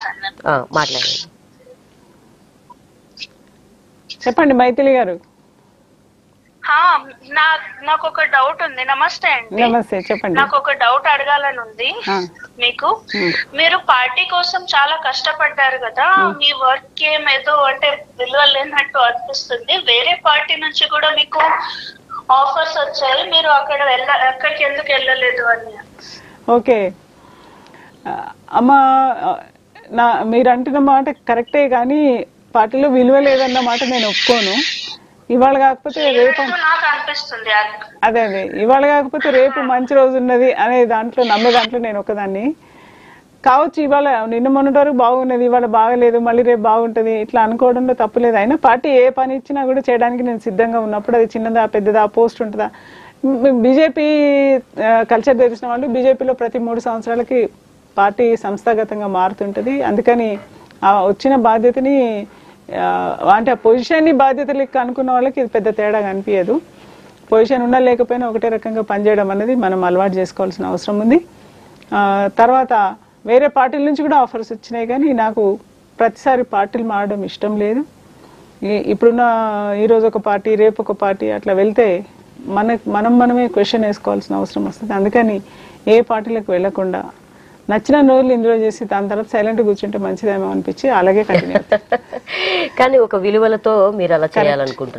మాట్లాడతాను. మాట్లాడండి. చెప్పండి మైథిలి గారు. నాకు ఒక డౌట్ ఉంది. నమస్తే అండి. నమస్తే, చెప్పండి. నాకు ఒక డౌట్ అడగాలని ఉంది మీకు. మీరు పార్టీ కోసం చాలా కష్టపడ్డారు కదా, మీ వర్క్ ఏమేదో అంటే విలువ లేనట్టు అనిపిస్తుంది. వేరే పార్టీ నుంచి కూడా మీకు ఆఫర్స్ వచ్చాయి, మీరు అక్కడికి ఎందుకు వెళ్ళలేదు అని. ఓకే అమ్మ, మీరు అంటున్న మాట కరెక్టే, కానీ పార్టీలో విలువ లేదన్న మాట నేను ఒప్పుకోను. ఇవాళ కాకపోతే రేపు, అదే ఇవాళ కాకపోతే రేపు మంచి రోజు ఉన్నది అనే దాంట్లో నమ్మే దాంట్లో నేను ఒకదాన్ని కావచ్చు. ఇవాళ నిన్న మొన్నటి వరకు బాగున్నది, ఇవాళ బాగలేదు, మళ్ళీ రేపు బాగుంటుంది, ఇట్లా అనుకోవడంలో తప్పులేదు. అయినా పార్టీ ఏ పని ఇచ్చినా కూడా చేయడానికి నేను సిద్ధంగా ఉన్నప్పుడు అది చిన్నదా పెద్దదా పోస్ట్ ఉంటుందా. బీజేపీ కల్చర్ తెలిసిన వాళ్ళు బీజేపీలో ప్రతి 3 సంవత్సరాలకి పార్టీ సంస్థాగతంగా మారుతుంటుంది. అందుకని ఆ వచ్చిన బాధ్యతని అంటే ఆ పొజిషన్ని బాధ్యతలకి అనుకున్న వాళ్ళకి ఇది పెద్ద తేడా కనిపించదు. పొజిషన్ ఉన్నా లేకపోయినా ఒకటే రకంగా పనిచేయడం అనేది మనం అలవాటు చేసుకోవాల్సిన అవసరం ఉంది. తర్వాత వేరే పార్టీల నుంచి కూడా ఆఫర్స్ వచ్చినాయి, కానీ నాకు ప్రతిసారి పార్టీలు మారడం ఇష్టం లేదు. ఇప్పుడున్న ఈరోజు ఒక పార్టీ రేపు ఒక పార్టీ అట్లా వెళ్తే మనమే క్వశ్చన్ వేసుకోవాల్సిన అవసరం వస్తుంది. అందుకని ఏ పార్టీలకు వెళ్లకుండా నచ్చిన రోజులు ఎంజాయ్ చేసి దాని తర్వాత సైలెంట్ కూర్చుంటే మంచిదేమో అనిపించి అలాగే కంటిన్యూ. కానీ ఒక విలువలతో మీరు అలా చేయాలనుకుంటున్నారు.